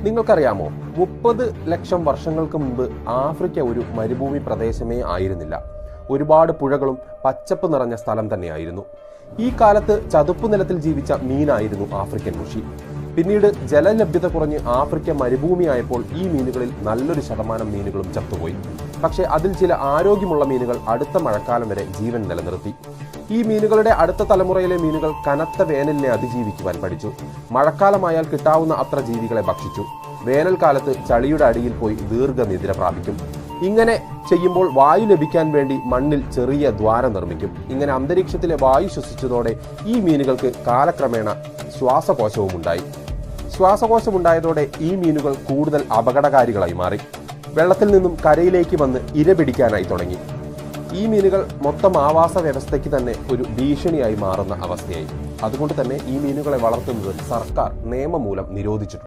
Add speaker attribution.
Speaker 1: നിങ്ങൾക്കറിയാമോ, 30 ലക്ഷം വർഷങ്ങൾക്ക് മുമ്പ് ആഫ്രിക്ക ഒരു മരുഭൂമി പ്രദേശമേ ആയിരുന്നില്ല. ഒരുപാട് പുഴകളും പച്ചപ്പ് നിറഞ്ഞ സ്ഥലം തന്നെയായിരുന്നു. ഈ കാലത്ത് ചതുപ്പ് നിലത്തിൽ ജീവിച്ച മീനായിരുന്നു ആഫ്രിക്കൻ മുഷി. പിന്നീട് ജലലഭ്യത കുറഞ്ഞ് ആഫ്രിക്ക മരുഭൂമിയായപ്പോൾ ഈ മീനുകളിൽ നല്ലൊരു ശതമാനം മീനുകളും ചത്തുപോയി. പക്ഷേ അതിൽ ചില ആരോഗ്യമുള്ള മീനുകൾ അടുത്ത മഴക്കാലം വരെ ജീവൻ നിലനിർത്തി. ഈ മീനുകളുടെ അടുത്ത തലമുറയിലെ മീനുകൾ കനത്ത വേനലിനെ അതിജീവിക്കുവാൻ പഠിച്ചു. മഴക്കാലമായാൽ കിട്ടാവുന്ന അത്ര ജീവികളെ ഭക്ഷിച്ചു. വേനൽക്കാലത്ത് ചളിയുടെ അടിയിൽ പോയി ദീർഘനിദ്ര പ്രാപിക്കും. ഇങ്ങനെ ചെയ്യുമ്പോൾ വായു ലഭിക്കാൻ വേണ്ടി മണ്ണിൽ ചെറിയ ദ്വാരം നിർമ്മിക്കും. ഇങ്ങനെ അന്തരീക്ഷത്തിലെ വായു ശ്വസിച്ചതോടെ ഈ മീനുകൾക്ക് കാലക്രമേണ ശ്വാസകോശമുണ്ടായതോടെ ഈ മീനുകൾ കൂടുതൽ അപകടകാരികളായി മാറി. വെള്ളത്തിൽ നിന്നും കരയിലേക്ക് വന്ന് ഇര പിടിക്കാനായി തുടങ്ങി. ഈ മീനുകൾ മൊത്തം ആവാസ വ്യവസ്ഥയ്ക്ക് തന്നെ ഒരു ഭീഷണിയായി മാറുന്ന അവസ്ഥയായി. അതുകൊണ്ട് തന്നെ ഈ മീനുകളെ വളർത്തുന്നത് സർക്കാർ നിയമം മൂലം നിരോധിച്ചിട്ടുണ്ട്.